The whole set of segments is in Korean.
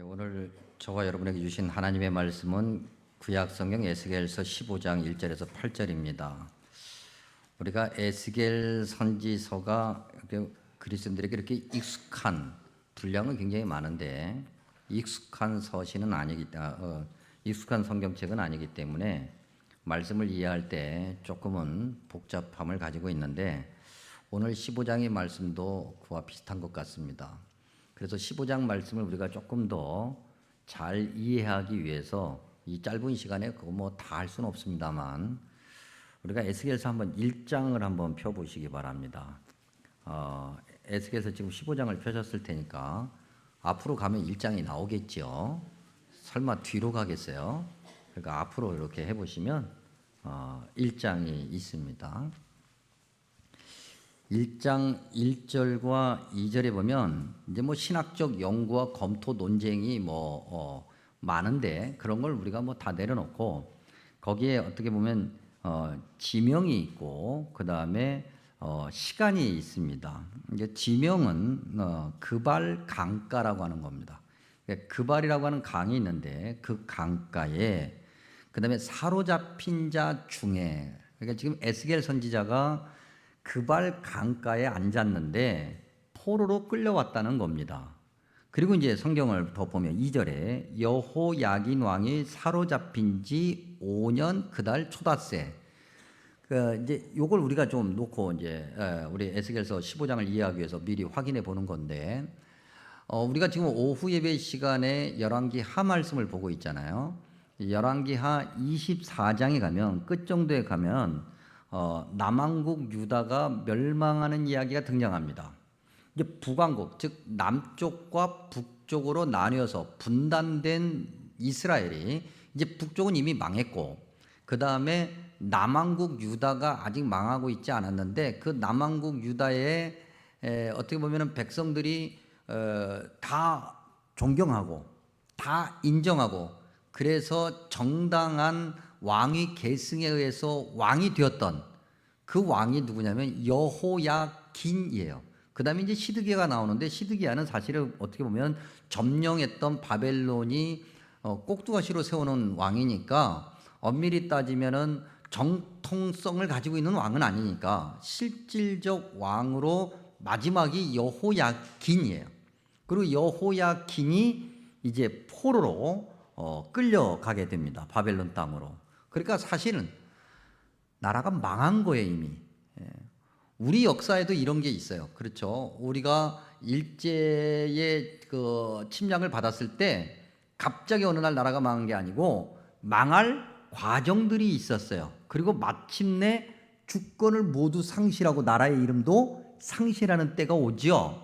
오늘 저와 여러분에게 주신 하나님의 말씀은 구약성경 에스겔서 15장 1절에서 8절입니다. 우리가 에스겔 선지서가 그리스도인들에게 이렇게 익숙한 분량은 굉장히 많은데 익숙한 서신은 익숙한 성경책은 아니기 때문에 말씀을 이해할 때 조금은 복잡함을 가지고 있는데 오늘 15장의 말씀도 그와 비슷한 것 같습니다. 그래서 15장 말씀을 우리가 조금 더 잘 이해하기 위해서 이 짧은 시간에 그거 뭐 다 할 수는 없습니다만 우리가 에스겔서 한번 1장을 한번 펴보시기 바랍니다. 에스겔서 지금 15장을 펴셨을 테니까 앞으로 가면 1장이 나오겠죠. 설마 뒤로 가겠어요? 그러니까 앞으로 이렇게 해보시면 1장이 있습니다. 1장 1절과 2절에 보면 이제 뭐 신학적 연구와 검토 논쟁이 많은데 그런 걸 우리가 뭐 다 내려놓고 거기에 어떻게 보면 지명이 있고 그 다음에 시간이 있습니다. 이제 지명은 그발 강가라고 하는 겁니다. 그발이라고 하는 강이 있는데 그 강가에 그 다음에 사로잡힌 자 중에 그러니까 지금 에스겔 선지자가 그발 강가에 앉았는데 포로로 끌려왔다는 겁니다. 그리고 이제 성경을 더 보면 2절에 여호야긴 왕이 사로잡힌 지 5년 그달 초닷새. 이제 요걸 우리가 좀 놓고 이제 우리 에스겔서 15장을 이해하기 위해서 미리 확인해 보는 건데 우리가 지금 오후 예배 시간에 열왕기하 말씀을 보고 있잖아요. 열왕기하 24장에 가면 끝 정도에 가면 남왕국 유다가 멸망하는 이야기가 등장합니다. 이제 북왕국, 즉 남쪽과 북쪽으로 나뉘어서 분단된 이스라엘이 이제 북쪽은 이미 망했고 그 다음에 남왕국 유다가 아직 망하고 있지 않았는데 그 남왕국 유다에 어떻게 보면은 백성들이 다 존경하고 다 인정하고 그래서 정당한 왕위 계승에 의해서 왕이 되었던 그 왕이 누구냐면 여호야긴이에요. 그 다음에 이제 시드기야가 나오는데 시드기야는 사실은 어떻게 보면 점령했던 바벨론이 꼭두가시로 세우는 왕이니까 엄밀히 따지면은 정통성을 가지고 있는 왕은 아니니까 실질적 왕으로 마지막이 여호야긴이에요. 그리고 여호야긴이 이제 포로로 끌려가게 됩니다. 바벨론 땅으로. 그러니까 사실은 나라가 망한 거예요, 이미. 우리 역사에도 이런 게 있어요. 그렇죠. 우리가 일제의 그 침략을 받았을 때 갑자기 어느 날 나라가 망한 게 아니고 망할 과정들이 있었어요. 그리고 마침내 주권을 모두 상실하고 나라의 이름도 상실하는 때가 오지요.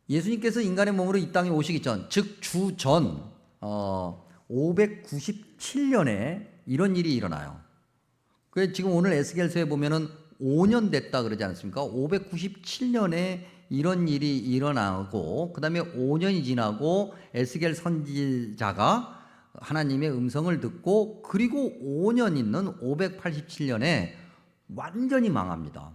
예수님께서 인간의 몸으로 이 땅에 오시기 전, 즉 주전 597년에 이런 일이 일어나요. 그래서 지금 오늘 에스겔서에 보면은 5년 됐다 그러지 않습니까? 597년에 이런 일이 일어나고 그 다음에 5년이 지나고 에스겔 선지자가 하나님의 음성을 듣고 그리고 5년 있는 587년에 완전히 망합니다.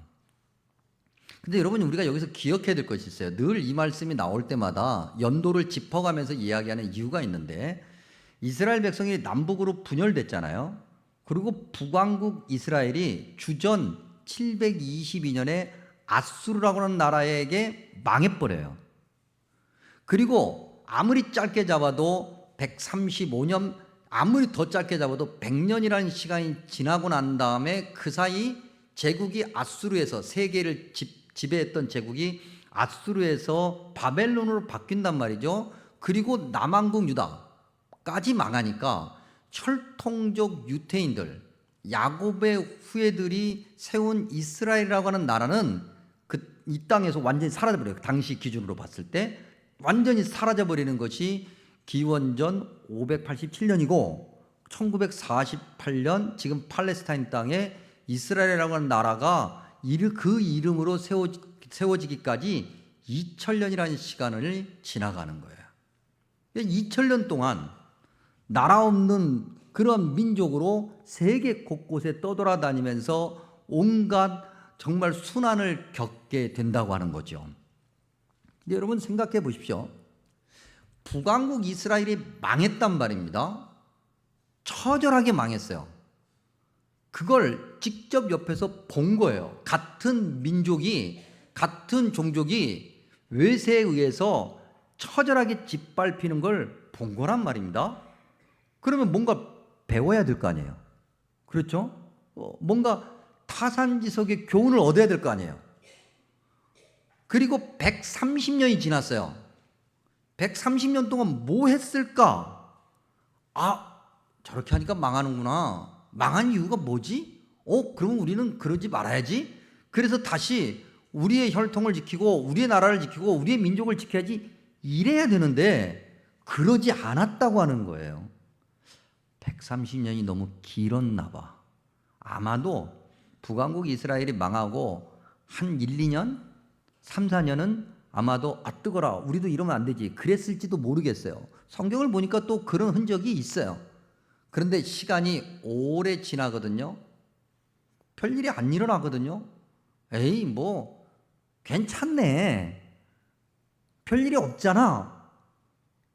근데 여러분 우리가 여기서 기억해야 될 것이 있어요. 늘 이 말씀이 나올 때마다 연도를 짚어가면서 이야기하는 이유가 있는데 이스라엘 백성이 남북으로 분열됐잖아요. 그리고 북왕국 이스라엘이 주전 722년에 아수르라고 하는 나라에게 망해버려요. 그리고 아무리 짧게 잡아도 135년, 아무리 더 짧게 잡아도 100년이라는 시간이 지나고 난 다음에 그 사이 제국이 아수르에서 세계를 지배했던 제국이 아수르에서 바벨론으로 바뀐단 말이죠. 그리고 남왕국 유다까지 망하니까 철통적 유태인들, 야곱의 후예들이 세운 이스라엘이라고 하는 나라는 이 땅에서 완전히 사라져버려요. 당시 기준으로 봤을 때 완전히 사라져버리는 것이 기원전 587년이고 1948년 지금 팔레스타인 땅에 이스라엘이라고 하는 나라가 그 이름으로 세워지기까지 2000년이라는 시간을 지나가는 거예요. 2000년 동안 나라 없는 그런 민족으로 세계 곳곳에 떠돌아다니면서 온갖 정말 순환을 겪게 된다고 하는 거죠. 근데 여러분 생각해 보십시오. 북왕국 이스라엘이 망했단 말입니다. 처절하게 망했어요. 그걸 직접 옆에서 본 거예요. 같은 민족이, 같은 종족이 외세에 의해서 처절하게 짓밟히는 걸 본 거란 말입니다. 그러면 뭔가 배워야 될 거 아니에요. 그렇죠? 뭔가 타산지석의 교훈을 얻어야 될 거 아니에요. 그리고 130년이 지났어요. 130년 동안 뭐 했을까? 저렇게 하니까 망하는구나. 망한 이유가 뭐지? 그러면 우리는 그러지 말아야지. 그래서 다시 우리의 혈통을 지키고 우리의 나라를 지키고 우리의 민족을 지켜야지, 이래야 되는데 그러지 않았다고 하는 거예요. 130년이 너무 길었나 봐. 아마도 북왕국 이스라엘이 망하고 한 1, 2년, 3, 4년은 아마도 뜨거라, 우리도 이러면 안 되지, 그랬을지도 모르겠어요. 성경을 보니까 또 그런 흔적이 있어요. 그런데 시간이 오래 지나거든요. 별일이 안 일어나거든요. 에이, 뭐 괜찮네, 별일이 없잖아.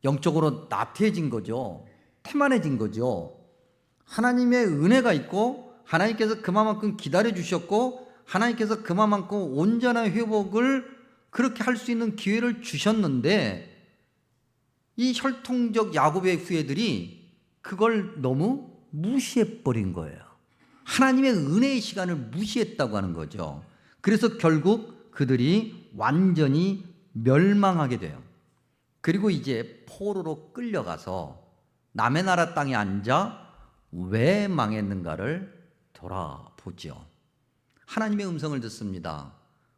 영적으로 나태해진 거죠. 태만해진 거죠. 하나님의 은혜가 있고 하나님께서 그만큼 기다려 주셨고 하나님께서 그만큼 온전한 회복을 그렇게 할 수 있는 기회를 주셨는데 이 혈통적 야곱의 후예들이 그걸 너무 무시해버린 거예요. 하나님의 은혜의 시간을 무시했다고 하는 거죠. 그래서 결국 그들이 완전히 멸망하게 돼요. 그리고 이제 포로로 끌려가서 남의 나라 땅에 앉아 왜 망했는가를 돌아보죠. 하나님의 음성을 듣습니다.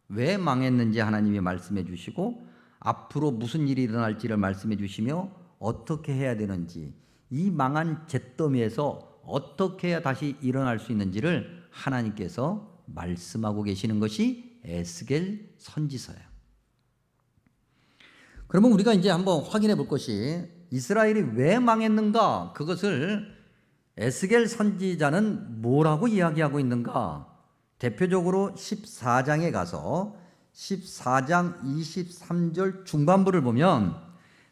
왜 망했는지 하나님이 말씀해 주시고 앞으로 무슨 일이 일어날지를 말씀해 주시며 어떻게 해야 되는지, 이 망한 잿더미에서 어떻게 해야 다시 일어날 수 있는지를 하나님께서 말씀하고 계시는 것이 에스겔 선지서예요. 그러면 우리가 이제 한번 확인해 볼 것이, 이스라엘이 왜 망했는가, 그것을 에스겔 선지자는 뭐라고 이야기하고 있는가. 대표적으로 14장에 가서 14장 23절 중반부를 보면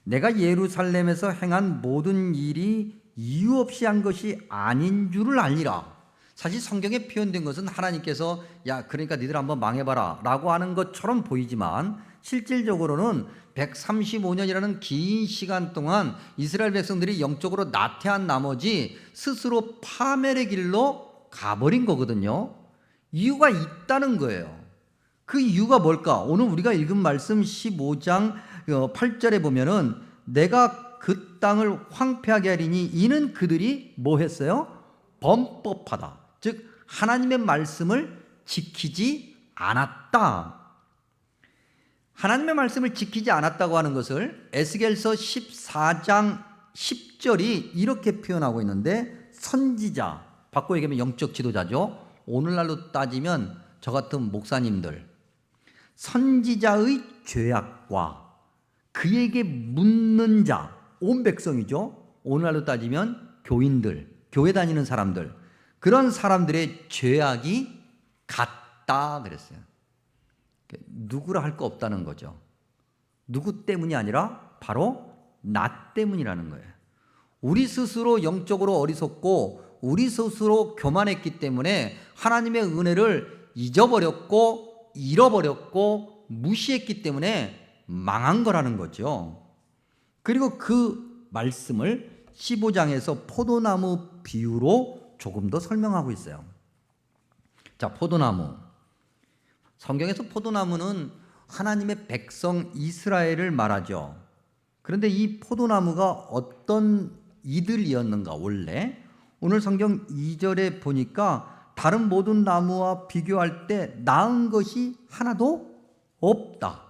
내가 예루살렘에서 행한 모든 일이 이유 없이 한 것이 아닌 줄을 알리라. 사실 성경에 표현된 것은 하나님께서 그러니까 니들 한번 망해봐라 라고 하는 것처럼 보이지만 실질적으로는 135년이라는 긴 시간 동안 이스라엘 백성들이 영적으로 나태한 나머지 스스로 파멸의 길로 가버린 거거든요. 이유가 있다는 거예요. 그 이유가 뭘까? 오늘 우리가 읽은 말씀 15장 8절에 보면은 내가 그 땅을 황폐하게 하리니 이는 그들이 뭐 했어요? 범법하다. 즉 하나님의 말씀을 지키지 않았다. 하나님의 말씀을 지키지 않았다고 하는 것을 에스겔서 14장 10절이 이렇게 표현하고 있는데, 선지자, 바꿔 얘기하면 영적 지도자죠. 오늘날로 따지면 저 같은 목사님들, 선지자의 죄악과 그에게 묻는 자, 온 백성이죠. 오늘날로 따지면 교인들, 교회 다니는 사람들, 그런 사람들의 죄악이 같다 그랬어요. 누구라 할 거 없다는 거죠. 누구 때문이 아니라 바로 나 때문이라는 거예요. 우리 스스로 영적으로 어리석고 우리 스스로 교만했기 때문에 하나님의 은혜를 잊어버렸고 잃어버렸고 무시했기 때문에 망한 거라는 거죠. 그리고 그 말씀을 15장에서 포도나무 비유로 조금 더 설명하고 있어요. 자, 포도나무. 성경에서 포도나무는 하나님의 백성 이스라엘을 말하죠. 그런데 이 포도나무가 어떤 이들이었는가 원래? 오늘 성경 2절에 보니까 다른 모든 나무와 비교할 때 나은 것이 하나도 없다.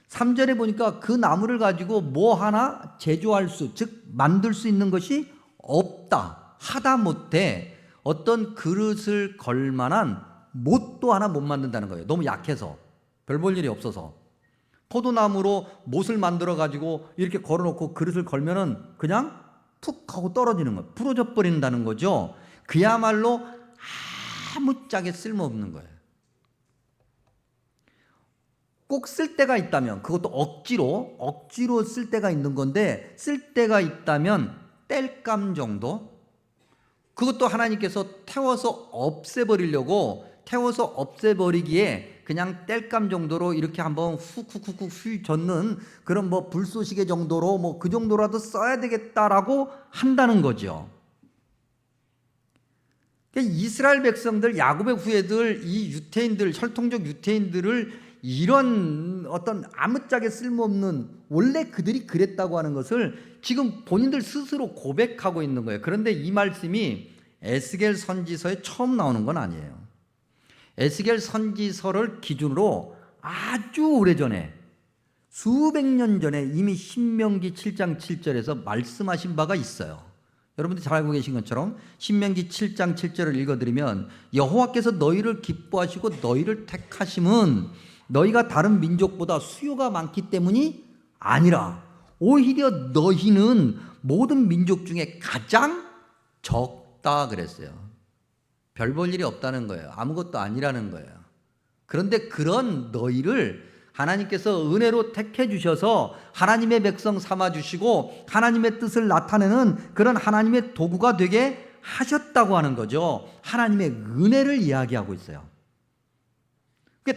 3절에 보니까 그 나무를 가지고 뭐 하나 제조할 수, 즉 만들 수 있는 것이 없다. 하다못해 어떤 그릇을 걸 만한 못도 하나 못 만든다는 거예요. 너무 약해서, 별 볼 일이 없어서. 포도나무로 못을 만들어 가지고 이렇게 걸어놓고 그릇을 걸면은 그냥 툭 하고 떨어지는 거예요. 부러져 버린다는 거죠. 그야말로 아무짝에 쓸모없는 거예요. 꼭 쓸 때가 있다면, 그것도 억지로 쓸 때가 있는 건데, 쓸 때가 있다면 땔감 정도, 그것도 하나님께서 태워서 없애버리기에 그냥 땔감 정도로 이렇게 한번 훅훅훅 휘젓는 그런 뭐 불쏘시개 정도로 뭐 그 정도라도 써야 되겠다라고 한다는 거죠. 이스라엘 백성들, 야곱의 후예들, 이 유태인들, 혈통적 유태인들을 이런 어떤 아무짝에 쓸모없는, 원래 그들이 그랬다고 하는 것을 지금 본인들 스스로 고백하고 있는 거예요. 그런데 이 말씀이 에스겔 선지서에 처음 나오는 건 아니에요. 에스겔 선지서를 기준으로 아주 오래전에, 수백 년 전에 이미 신명기 7장 7절에서 말씀하신 바가 있어요. 여러분들이 잘 알고 계신 것처럼 신명기 7장 7절을 읽어드리면, 여호와께서 너희를 기뻐하시고 너희를 택하심은 너희가 다른 민족보다 수요가 많기 때문이 아니라 오히려 너희는 모든 민족 중에 가장 적다 그랬어요. 별 볼 일이 없다는 거예요. 아무것도 아니라는 거예요. 그런데 그런 너희를 하나님께서 은혜로 택해 주셔서 하나님의 백성 삼아 주시고 하나님의 뜻을 나타내는 그런 하나님의 도구가 되게 하셨다고 하는 거죠. 하나님의 은혜를 이야기하고 있어요.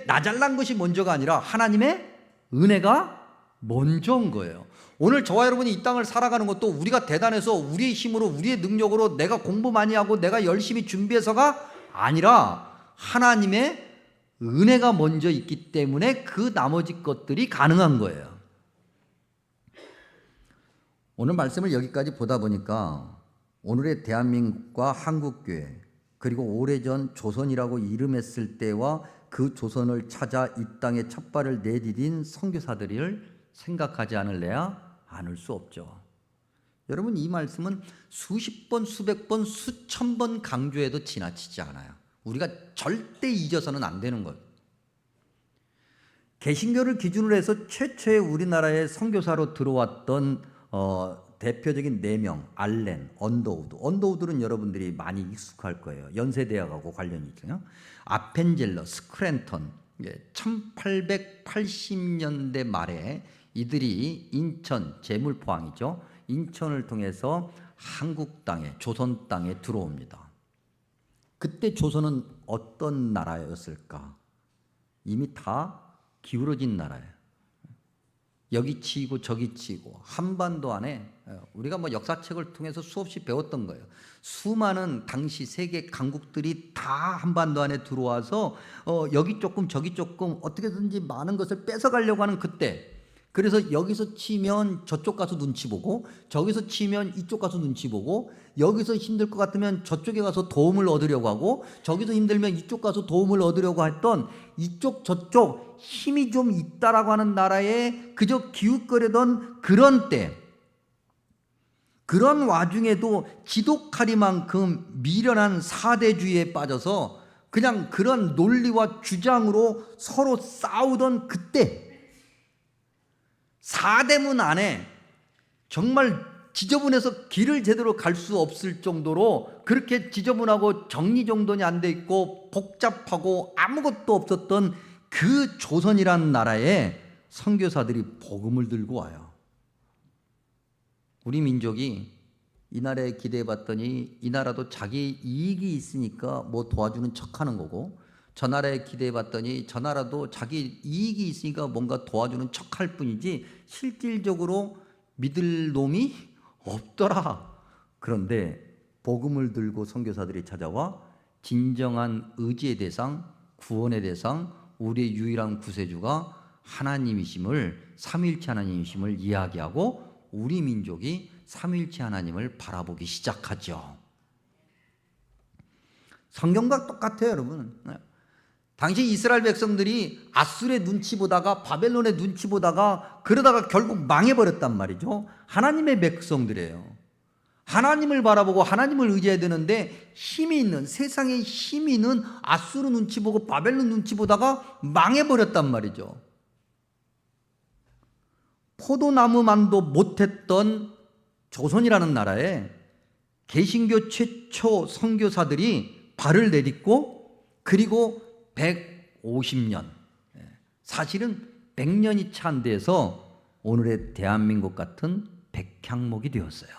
나 잘난 것이 먼저가 아니라 하나님의 은혜가 먼저인 거예요. 오늘 저와 여러분이 이 땅을 살아가는 것도 우리가 대단해서 우리의 힘으로, 우리의 능력으로, 내가 공부 많이 하고 내가 열심히 준비해서가 아니라 하나님의 은혜가 먼저 있기 때문에 그 나머지 것들이 가능한 거예요. 오늘 말씀을 여기까지 보다 보니까 오늘의 대한민국과 한국교회, 그리고 오래전 조선이라고 이름했을 때와 그 조선을 찾아 이 땅에 첫 발을 내디딘 선교사들을 생각하지 않을래야 않을 수 없죠. 여러분, 이 말씀은 수십 번, 수백 번, 수천 번 강조해도 지나치지 않아요. 우리가 절대 잊어서는 안 되는 것. 개신교를 기준으로 해서 최초의 우리나라에 선교사로 들어왔던 대표적인 4명, 알렌, 언더우드. 언더우드는 여러분들이 많이 익숙할 거예요. 연세대학하고 관련이 있잖아요. 아펜젤러, 스크랜턴. 1880년대 말에 이들이 인천, 제물포항이죠. 인천을 통해서 한국 땅에, 조선 땅에 들어옵니다. 그때 조선은 어떤 나라였을까? 이미 다 기울어진 나라예요. 여기 치고 저기 치고, 한반도 안에 우리가 뭐 역사책을 통해서 수없이 배웠던 거예요. 수많은 당시 세계 강국들이 다 한반도 안에 들어와서 여기 조금 저기 조금 어떻게든지 많은 것을 뺏어가려고 하는 그때, 그래서 여기서 치면 저쪽 가서 눈치 보고, 저기서 치면 이쪽 가서 눈치 보고, 여기서 힘들 것 같으면 저쪽에 가서 도움을 얻으려고 하고, 저기서 힘들면 이쪽 가서 도움을 얻으려고 했던, 이쪽 저쪽 힘이 좀 있다라고 하는 나라에 그저 기웃거리던 그런 때, 그런 와중에도 지독하리만큼 미련한 사대주의에 빠져서 그냥 그런 논리와 주장으로 서로 싸우던 그때, 사대문 안에 정말 지저분해서 길을 제대로 갈 수 없을 정도로 그렇게 지저분하고 정리정돈이 안 돼 있고 복잡하고 아무것도 없었던 그 조선이라는 나라에 선교사들이 복음을 들고 와요. 우리 민족이 이 나라에 기대해 봤더니 이 나라도 자기 이익이 있으니까 뭐 도와주는 척하는 거고, 저 나라에 기대해 봤더니 저 나라도 자기 이익이 있으니까 뭔가 도와주는 척할 뿐이지 실질적으로 믿을 놈이 없더라. 그런데 복음을 들고 선교사들이 찾아와 진정한 의지의 대상, 구원의 대상, 우리의 유일한 구세주가 하나님이심을, 삼위일체 하나님이심을 이야기하고 우리 민족이 삼위일체 하나님을 바라보기 시작하죠. 성경과 똑같아요, 여러분. 당시 이스라엘 백성들이 아수르의 눈치 보다가, 바벨론의 눈치 보다가, 그러다가 결국 망해버렸단 말이죠. 하나님의 백성들이에요. 하나님을 바라보고 하나님을 의지해야 되는데 힘이 있는, 세상에 힘이 있는 아수르 눈치 보고 바벨론 눈치 보다가 망해버렸단 말이죠. 포도나무만도 못했던 조선이라는 나라에 개신교 최초 선교사들이 발을 내딛고, 그리고 150년, 사실은 100년이 채 안 돼서 오늘의 대한민국 같은 백향목이 되었어요.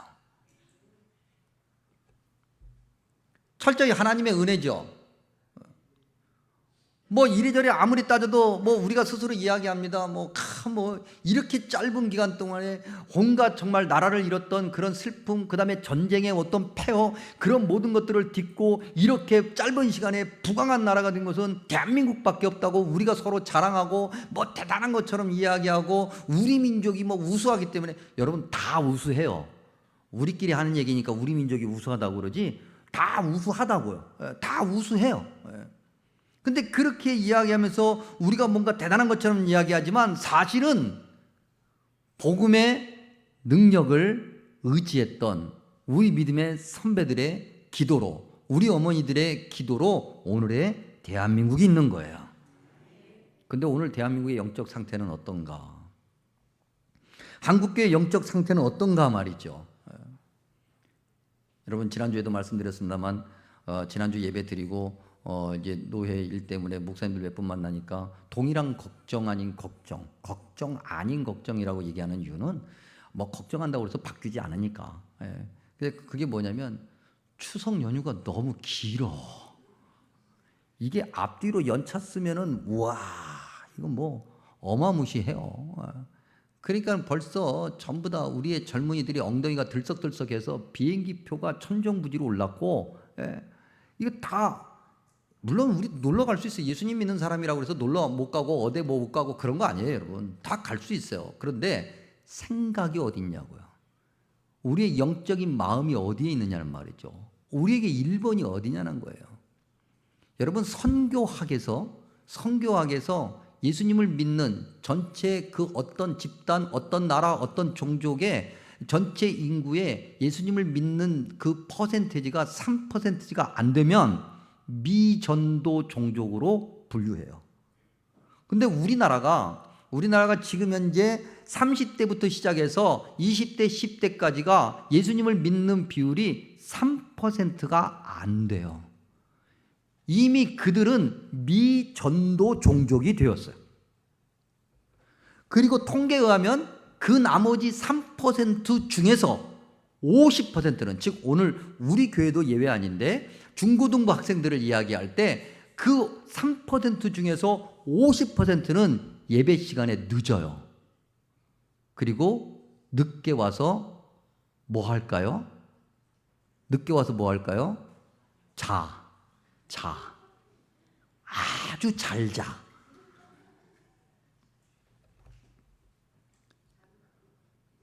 철저히 하나님의 은혜죠. 뭐 이리저리 아무리 따져도 뭐 우리가 스스로 이야기합니다. 뭐 이렇게 짧은 기간 동안에 온갖 정말 나라를 잃었던 그런 슬픔, 그 다음에 전쟁의 어떤 폐허, 그런 모든 것들을 딛고 이렇게 짧은 시간에 부강한 나라가 된 것은 대한민국밖에 없다고 우리가 서로 자랑하고 뭐 대단한 것처럼 이야기하고 우리 민족이 뭐 우수하기 때문에, 여러분 다 우수해요. 우리끼리 하는 얘기니까 우리 민족이 우수하다고 그러지 다 우수하다고요. 다 우수해요. 근데 그렇게 이야기하면서 우리가 뭔가 대단한 것처럼 이야기하지만 사실은 복음의 능력을 의지했던 우리 믿음의 선배들의 기도로, 우리 어머니들의 기도로 오늘의 대한민국이 있는 거예요. 근데 오늘 대한민국의 영적 상태는 어떤가? 한국교회의 영적 상태는 어떤가 말이죠. 여러분 지난주에도 말씀드렸습니다만 지난주 예배 드리고 이제 노회 일 때문에 목사님들 몇 분 만나니까 동일한 걱정 아닌 걱정, 걱정 아닌 걱정이라고 얘기하는 이유는 뭐 걱정한다고 해서 바뀌지 않으니까. 근데 그게 뭐냐면 추석 연휴가 너무 길어. 이게 앞뒤로 연차 쓰면은 우와 이건 뭐 어마무시해요. 그러니까 벌써 전부 다 우리의 젊은이들이 엉덩이가 들썩들썩해서 비행기 표가 천정부지로 올랐고, 이거 다 물론 우리 놀러 갈 수 있어요. 예수님 믿는 사람이라고 해서 놀러 못 가고 어디 못 가고 그런 거 아니에요, 여러분. 다 갈 수 있어요. 그런데 생각이 어디 있냐고요. 우리의 영적인 마음이 어디에 있느냐는 말이죠. 우리에게 1번이 어디냐는 거예요. 여러분 선교학에서 예수님을 믿는 전체 그 어떤 집단, 어떤 나라, 어떤 종족의 전체 인구의 예수님을 믿는 그 퍼센테이지가 3%가 안 되면 미전도 종족으로 분류해요. 근데 우리나라가 지금 현재 30대부터 시작해서 20대, 10대까지가 예수님을 믿는 비율이 3%가 안 돼요. 이미 그들은 미전도 종족이 되었어요. 그리고 통계에 의하면 그 나머지 3% 중에서 50%는, 즉 오늘 우리 교회도 예외 아닌데 중고등부 학생들을 이야기할 때 그 3% 중에서 50%는 예배 시간에 늦어요. 그리고 늦게 와서 뭐 할까요? 자. 아주 잘 자.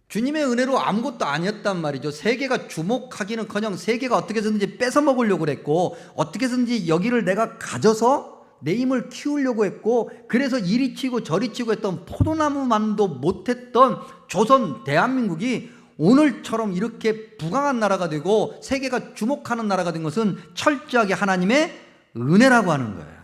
주님의 은혜로 아무것도 아니었단 말이죠. 세계가 주목하기는커녕 세계가 어떻게 해서든지 뺏어 먹으려고 그랬고, 어떻게 해서든지 여기를 내가 가져서 내 힘을 키우려고 했고, 그래서 이리 치고 저리 치고 했던 포도나무만도 못했던 조선 대한민국이 오늘처럼 이렇게 부강한 나라가 되고 세계가 주목하는 나라가 된 것은 철저하게 하나님의 은혜라고 하는 거예요.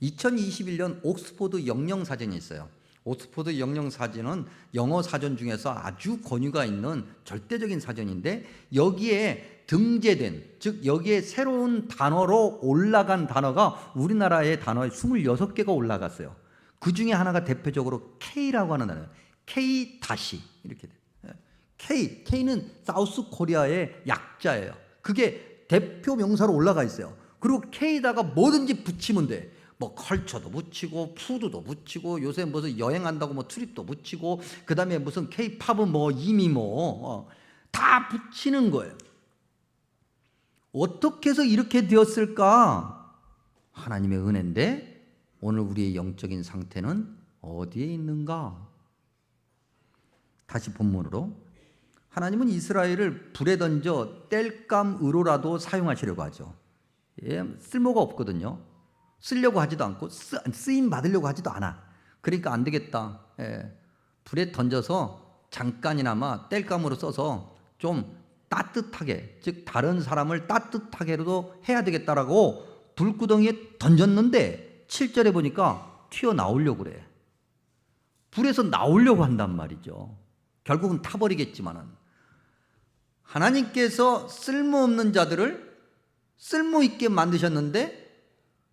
2021년 옥스포드 영영사전이 있어요. 옥스포드 영영사전은 영어 사전 중에서 아주 권위가 있는 절대적인 사전인데, 여기에 등재된, 즉 여기에 새로운 단어로 올라간 단어가 우리나라의 단어에 26개가 올라갔어요. 그 중에 하나가 대표적으로 K라고 하는 단어예요. K 다시 이렇게 돼요. K는 사우스 코리아의 약자예요. 그게 대표 명사로 올라가 있어요. 그리고 K에다가 뭐든지 붙이면 돼. 뭐 컬처도 붙이고 푸드도 붙이고 요새 무슨 여행한다고 뭐 트립도 붙이고 그다음에 무슨 K-팝은 뭐 이미 다 붙이는 거예요. 어떻게 해서 이렇게 되었을까? 하나님의 은혜인데 오늘 우리의 영적인 상태는 어디에 있는가? 다시 본문으로, 하나님은 이스라엘을 불에 던져 땔감으로라도 사용하시려고 하죠. 쓸모가 없거든요. 쓰려고 하지도 않고 쓰임 받으려고 하지도 않아. 그러니까 안 되겠다. 불에 던져서 잠깐이나마 땔감으로 써서 좀 따뜻하게, 즉 다른 사람을 따뜻하게라도 해야 되겠다라고 불구덩이에 던졌는데 7절에 보니까 튀어나오려고 그래. 불에서 나오려고 한단 말이죠. 결국은 타버리겠지만은, 하나님께서 쓸모없는 자들을 쓸모있게 만드셨는데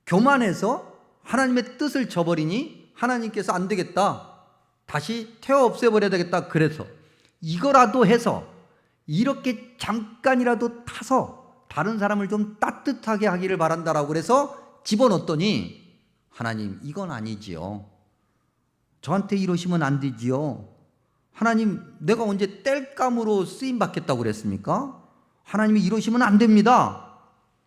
교만해서 하나님의 뜻을 저버리니 하나님께서 안 되겠다, 다시 태워 없애버려야 되겠다, 그래서 이거라도 해서 이렇게 잠깐이라도 타서 다른 사람을 좀 따뜻하게 하기를 바란다라고 그래서 집어넣었더니 하나님, 이건 아니지요. 저한테 이러시면 안 되지요. 하나님, 내가 언제 땔감으로 쓰임 받겠다고 그랬습니까? 하나님이 이러시면 안 됩니다.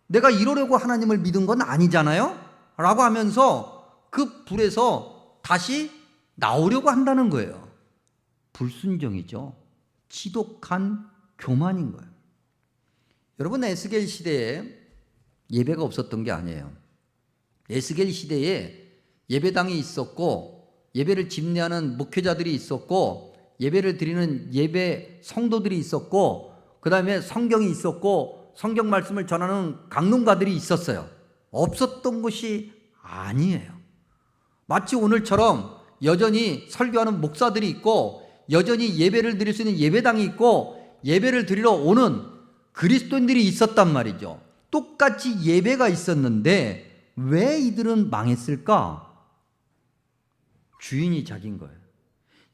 내가 이러려고 하나님을 믿은 건 아니잖아요? 라고 하면서 그 불에서 다시 나오려고 한다는 거예요. 불순종이죠. 지독한 교만인 거예요. 여러분, 에스겔 시대에 예배가 없었던 게 아니에요. 에스겔 시대에 예배당이 있었고 예배를 집례하는 목회자들이 있었고 예배를 드리는 예배 성도들이 있었고 그 다음에 성경이 있었고 성경 말씀을 전하는 강론가들이 있었어요. 없었던 것이 아니에요. 마치 오늘처럼 여전히 설교하는 목사들이 있고 여전히 예배를 드릴 수 있는 예배당이 있고 예배를 드리러 오는 그리스도인들이 있었단 말이죠. 똑같이 예배가 있었는데 왜 이들은 망했을까? 주인이 자기인 거예요.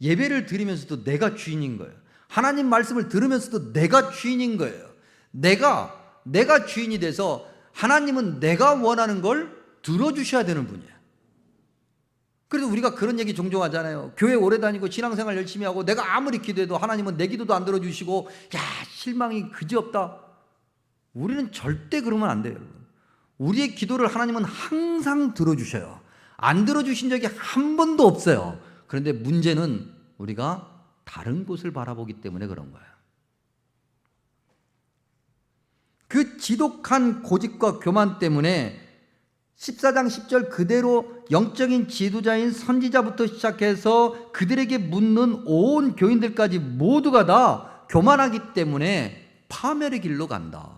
예배를 드리면서도 내가 주인인 거예요. 하나님 말씀을 들으면서도 내가 주인인 거예요. 내가 주인이 돼서 하나님은 내가 원하는 걸 들어주셔야 되는 분이에요. 그래서 우리가 그런 얘기 종종 하잖아요. 교회 오래 다니고 신앙생활 열심히 하고 내가 아무리 기도해도 하나님은 내 기도도 안 들어주시고 야, 실망이 그지없다. 우리는 절대 그러면 안 돼요, 여러분. 우리의 기도를 하나님은 항상 들어주셔요. 안 들어주신 적이 한 번도 없어요. 그런데 문제는 우리가 다른 곳을 바라보기 때문에 그런 거예요. 그 지독한 고집과 교만 때문에 14장 10절 그대로 영적인 지도자인 선지자부터 시작해서 그들에게 묻는 온 교인들까지 모두가 다 교만하기 때문에 파멸의 길로 간다.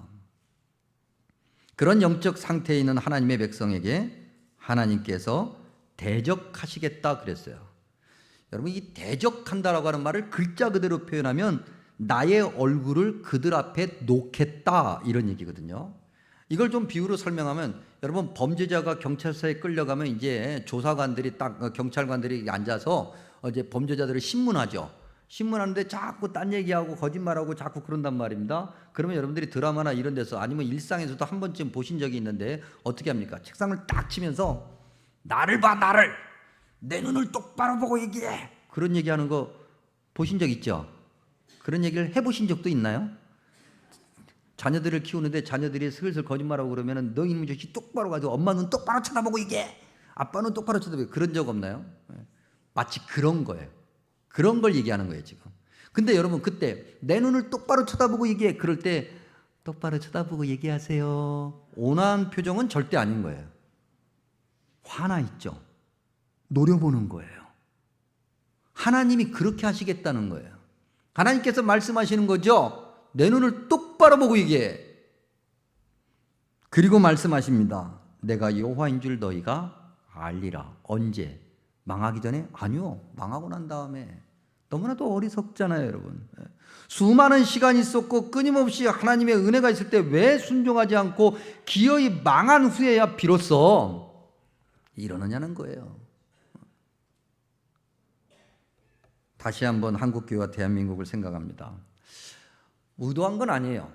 그런 영적 상태에 있는 하나님의 백성에게 하나님께서 대적하시겠다 그랬어요. 여러분, 이 대적한다라고 하는 말을 글자 그대로 표현하면 나의 얼굴을 그들 앞에 놓겠다 이런 얘기거든요. 이걸 좀 비유로 설명하면 여러분, 범죄자가 경찰서에 끌려가면 이제 조사관들이 경찰관들이 앉아서 이제 범죄자들을 신문하죠. 신문하는데 자꾸 딴 얘기하고 거짓말하고 자꾸 그런단 말입니다. 그러면 여러분들이 드라마나 이런 데서 아니면 일상에서도 한 번쯤 보신 적이 있는데 어떻게 합니까? 책상을 딱 치면서 나를 봐, 나를! 내 눈을 똑바로 보고 얘기해! 그런 얘기하는 거 보신 적 있죠? 그런 얘기를 해보신 적도 있나요? 자녀들을 키우는데 자녀들이 슬슬 거짓말하고 그러면은 너 이놈 자식 똑바로 가지고 엄마 눈 똑바로 쳐다보고 얘기해! 아빠 눈 똑바로 쳐다보고. 그런 적 없나요? 마치 그런 거예요. 그런 걸 얘기하는 거예요, 지금. 근데 여러분, 그때 내 눈을 똑바로 쳐다보고 얘기해. 그럴 때 똑바로 쳐다보고 얘기하세요. 온화한 표정은 절대 아닌 거예요. 화나 있죠. 노려보는 거예요. 하나님이 그렇게 하시겠다는 거예요. 하나님께서 말씀하시는 거죠. 내 눈을 똑바로 보고 얘기해. 그리고 말씀하십니다. 내가 여호와인 줄 너희가 알리라. 언제? 망하기 전에? 아니요. 망하고 난 다음에. 너무나도 어리석잖아요, 여러분. 수많은 시간이 있었고 끊임없이 하나님의 은혜가 있을 때 왜 순종하지 않고 기어이 망한 후에야 비로소 이러느냐는 거예요. 다시 한번 한국교회와 대한민국을 생각합니다. 의도한 건 아니에요.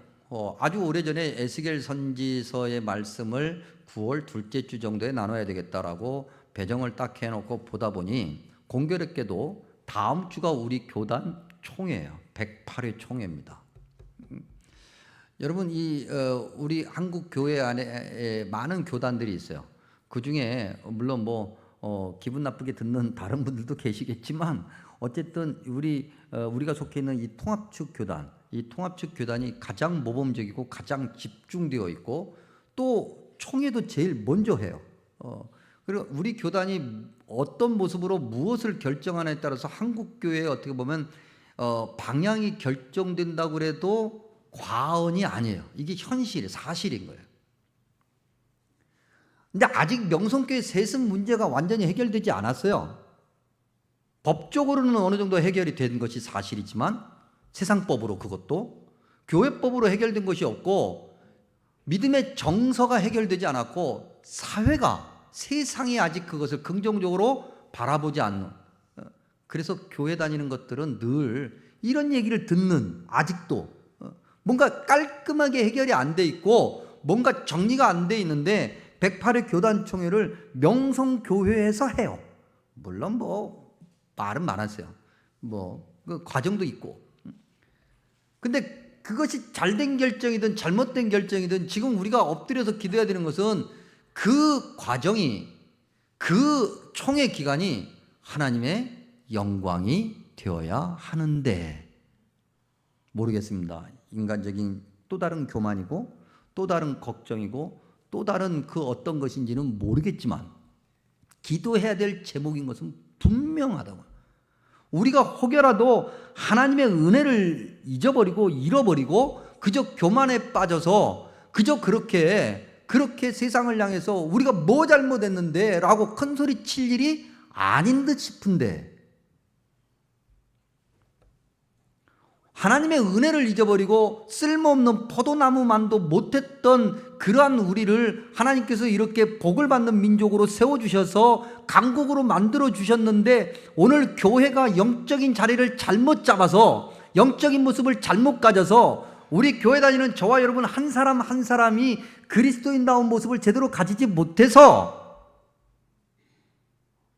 아주 오래전에 에스겔 선지서의 말씀을 9월 둘째 주 정도에 나눠야 되겠다라고 배정을 딱 해놓고 보다 보니 공교롭게도 다음 주가 우리 교단 총회예요. 108회 총회입니다. 여러분, 우리 한국 교회 안에 많은 교단들이 있어요. 그 중에 물론 기분 나쁘게 듣는 다른 분들도 계시겠지만 어쨌든 우리가 속해 있는 이 통합축 교단, 이 통합축 교단이 가장 모범적이고 가장 집중되어 있고 또 총회도 제일 먼저 해요. 그리고 우리 교단이 어떤 모습으로 무엇을 결정하느냐에 따라서 한국 교회에 어떻게 보면 방향이 결정된다고 해도 과언이 아니에요. 이게 현실이에요. 사실인 거예요. 근데 아직 명성교회 세습 문제가 완전히 해결되지 않았어요. 법적으로는 어느 정도 해결이 된 것이 사실이지만 세상법으로 그것도 교회법으로 해결된 것이 없고 믿음의 정서가 해결되지 않았고 사회가 세상이 아직 그것을 긍정적으로 바라보지 않는. 그래서 교회 다니는 것들은 늘 이런 얘기를 듣는, 아직도 뭔가 깔끔하게 해결이 안 돼 있고 뭔가 정리가 안 돼 있는데 108회 교단총회를 명성교회에서 해요. 물론 뭐 말은 많았어요. 뭐 그 과정도 있고. 근데 그것이 잘된 결정이든 잘못된 결정이든 지금 우리가 엎드려서 기도해야 되는 것은 그 과정이, 그 총회 기간이 하나님의 영광이 되어야 하는데, 모르겠습니다. 인간적인 또 다른 교만이고 또 다른 걱정이고 또 다른 그 어떤 것인지는 모르겠지만 기도해야 될 제목인 것은 분명하다고. 우리가 혹여라도 하나님의 은혜를 잊어버리고 잃어버리고 그저 교만에 빠져서 그저 그렇게 세상을 향해서 우리가 뭐 잘못했는데 라고 큰소리 칠 일이 아닌 듯 싶은데, 하나님의 은혜를 잊어버리고 쓸모없는 포도나무만도 못했던 그러한 우리를 하나님께서 이렇게 복을 받는 민족으로 세워주셔서 강국으로 만들어주셨는데, 오늘 교회가 영적인 자리를 잘못 잡아서 영적인 모습을 잘못 가져서 우리 교회 다니는 저와 여러분 한 사람 한 사람이 그리스도인다운 모습을 제대로 가지지 못해서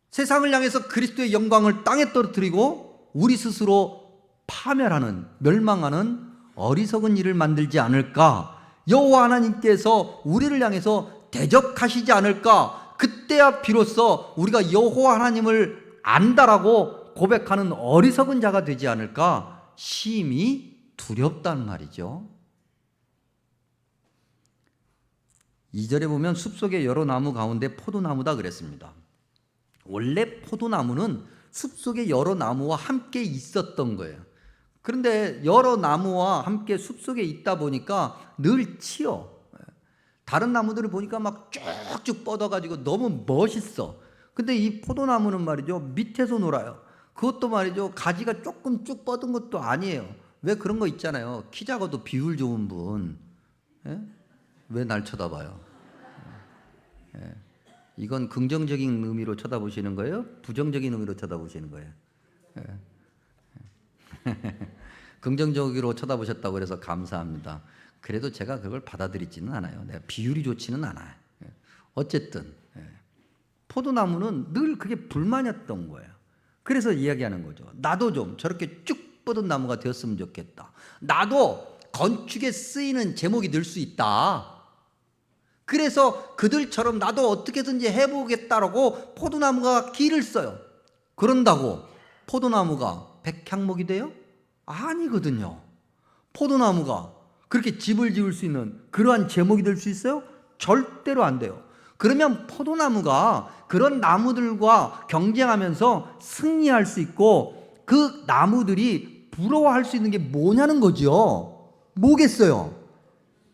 세상을 향해서 그리스도의 영광을 땅에 떨어뜨리고 우리 스스로 파멸하는, 멸망하는 어리석은 일을 만들지 않을까, 여호와 하나님께서 우리를 향해서 대적하시지 않을까, 그때야 비로소 우리가 여호와 하나님을 안다라고 고백하는 어리석은 자가 되지 않을까 심히 두렵단 말이죠. 2절에 보면 숲속의 여러 나무 가운데 포도나무다 그랬습니다. 원래 포도나무는 숲속의 여러 나무와 함께 있었던 거예요. 그런데 여러 나무와 함께 숲속에 있다 보니까 늘 치여. 다른 나무들을 보니까 막 쭉쭉 뻗어가지고 너무 멋있어. 근데 이 포도나무는 말이죠, 밑에서 놀아요. 그것도 말이죠, 가지가 조금 쭉 뻗은 것도 아니에요. 왜 그런 거 있잖아요. 키 작아도 비율 좋은 분. 왜 날 쳐다봐요? 이건 긍정적인 의미로 쳐다보시는 거예요? 부정적인 의미로 쳐다보시는 거예요? 긍정적으로 쳐다보셨다고 해서 감사합니다. 그래도 제가 그걸 받아들이지는 않아요. 내가 비율이 좋지는 않아요. 어쨌든 포도나무는 늘 그게 불만이었던 거예요. 그래서 이야기하는 거죠. 나도 좀 저렇게 쭉 뻗은 나무가 되었으면 좋겠다. 나도 건축에 쓰이는 제목이 될 수 있다. 그래서 그들처럼 나도 어떻게든지 해보겠다라고 포도나무가 길을 써요. 그런다고 포도나무가 백향목이 돼요? 아니거든요. 포도나무가 그렇게 집을 지을 수 있는 그러한 제목이 될 수 있어요? 절대로 안 돼요. 그러면 포도나무가 그런 나무들과 경쟁하면서 승리할 수 있고 그 나무들이 부러워할 수 있는 게 뭐냐는 거죠. 뭐겠어요?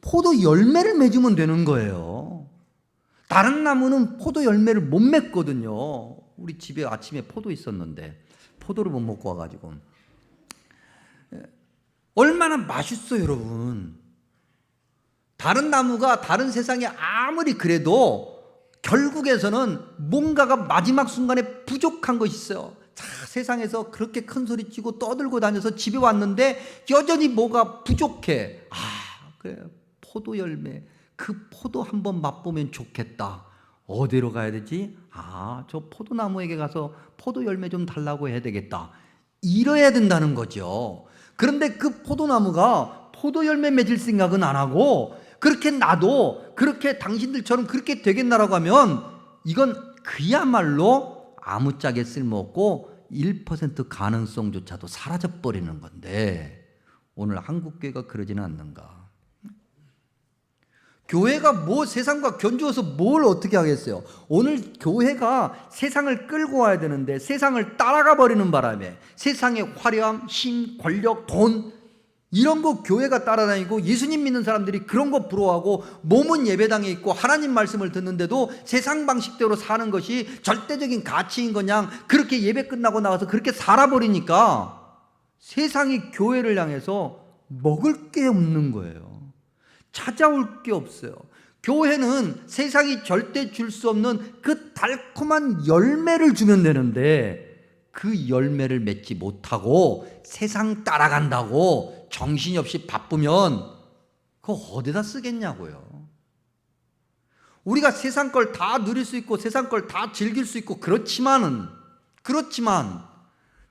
포도 열매를 맺으면 되는 거예요. 다른 나무는 포도 열매를 못 맺거든요. 우리 집에 아침에 포도 있었는데 포도를 못 먹고 와가지고. 얼마나 맛있어요, 여러분. 다른 나무가 다른 세상에 아무리 그래도 결국에서는 뭔가가 마지막 순간에 부족한 것이 있어요. 자, 세상에서 그렇게 큰 소리 치고 떠들고 다녀서 집에 왔는데 여전히 뭐가 부족해. 그래, 포도 열매, 그 포도 한번 맛보면 좋겠다. 어디로 가야 되지? 저 포도나무에게 가서 포도 열매 좀 달라고 해야 되겠다. 이래야 된다는 거죠. 그런데 그 포도나무가 포도 열매 맺을 생각은 안 하고 그렇게 나도 그렇게 당신들처럼 그렇게 되겠나라고 하면 이건 그야말로 아무짝에 쓸모없고 1% 가능성조차도 사라져버리는 건데, 오늘 한국교회가 그러지는 않는가. 교회가 뭐 세상과 견주어서 뭘 어떻게 하겠어요? 오늘 교회가 세상을 끌고 와야 되는데 세상을 따라가 버리는 바람에 세상의 화려함, 힘, 권력, 돈 이런 거 교회가 따라다니고 예수님 믿는 사람들이 그런 거 부러워하고 몸은 예배당에 있고 하나님 말씀을 듣는데도 세상 방식대로 사는 것이 절대적인 가치인 거냐, 그렇게 예배 끝나고 나와서 그렇게 살아버리니까 세상이 교회를 향해서 먹을 게 없는 거예요. 찾아올 게 없어요. 교회는 세상이 절대 줄 수 없는 그 달콤한 열매를 주면 되는데 그 열매를 맺지 못하고 세상 따라간다고 정신이 없이 바쁘면 그거 어디다 쓰겠냐고요. 우리가 세상 걸 다 누릴 수 있고 세상 걸 다 즐길 수 있고 그렇지만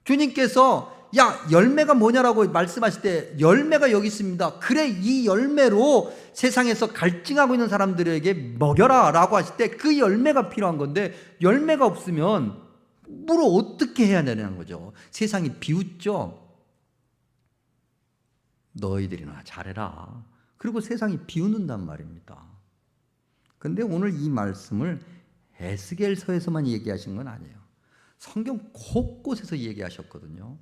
주님께서 야 열매가 뭐냐라고 말씀하실 때 열매가 여기 있습니다. 그래 이 열매로 세상에서 갈증하고 있는 사람들에게 먹여라 라고 하실 때 그 열매가 필요한 건데 열매가 없으면 뭘 어떻게 해야 되냐는 거죠. 세상이 비웃죠. 너희들이나 잘해라. 그리고 세상이 비웃는단 말입니다. 근데 오늘 이 말씀을 에스겔서에서만 얘기하신 건 아니에요. 성경 곳곳에서 얘기하셨거든요.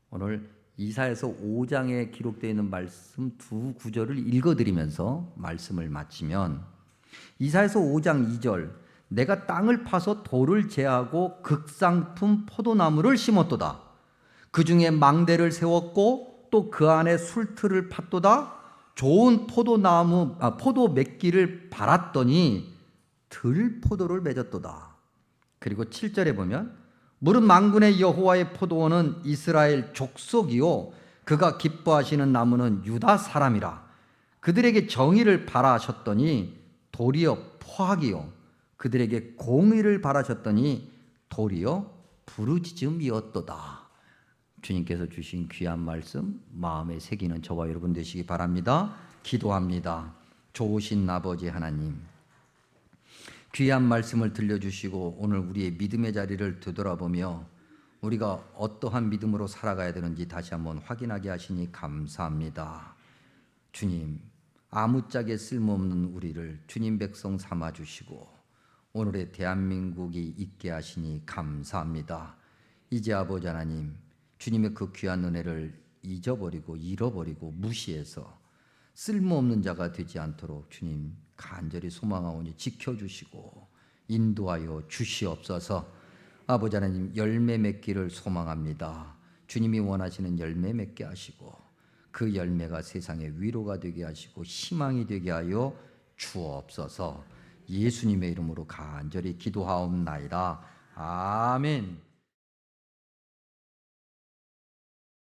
오늘 이사야서 5장에 기록되어 있는 말씀 두 구절을 읽어드리면서 말씀을 마치면 이사야서 5장 2절 내가 땅을 파서 돌을 제하고 극상품 포도나무를 심었도다. 그 중에 망대를 세웠고 또 그 안에 술틀을 팠도다. 좋은 포도 맺기를 바랐더니 들포도를 맺었도다. 그리고 7절에 보면 무릇 만군의 여호와의 포도원은 이스라엘 족속이요 그가 기뻐하시는 나무는 유다 사람이라. 그들에게 정의를 바라셨더니 도리어 포악이요 그들에게 공의를 바라셨더니 도리어 부르짖음이었도다. 주님께서 주신 귀한 말씀 마음에 새기는 저와 여러분 되시기 바랍니다. 기도합니다. 좋으신 아버지 하나님, 귀한 말씀을 들려주시고 오늘 우리의 믿음의 자리를 되돌아보며 우리가 어떠한 믿음으로 살아가야 되는지 다시 한번 확인하게 하시니 감사합니다. 주님, 아무짝에 쓸모없는 우리를 주님 백성 삼아주시고 오늘의 대한민국이 있게 하시니 감사합니다. 이제 아버지 하나님, 주님의 그 귀한 은혜를 잊어버리고 잃어버리고 무시해서 쓸모없는 자가 되지 않도록 주님 간절히 소망하오니 지켜주시고 인도하여 주시옵소서. 아버지 하나님, 열매 맺기를 소망합니다. 주님이 원하시는 열매 맺게 하시고 그 열매가 세상의 위로가 되게 하시고 희망이 되게 하여 주옵소서. 예수님의 이름으로 간절히 기도하옵나이다. 아멘.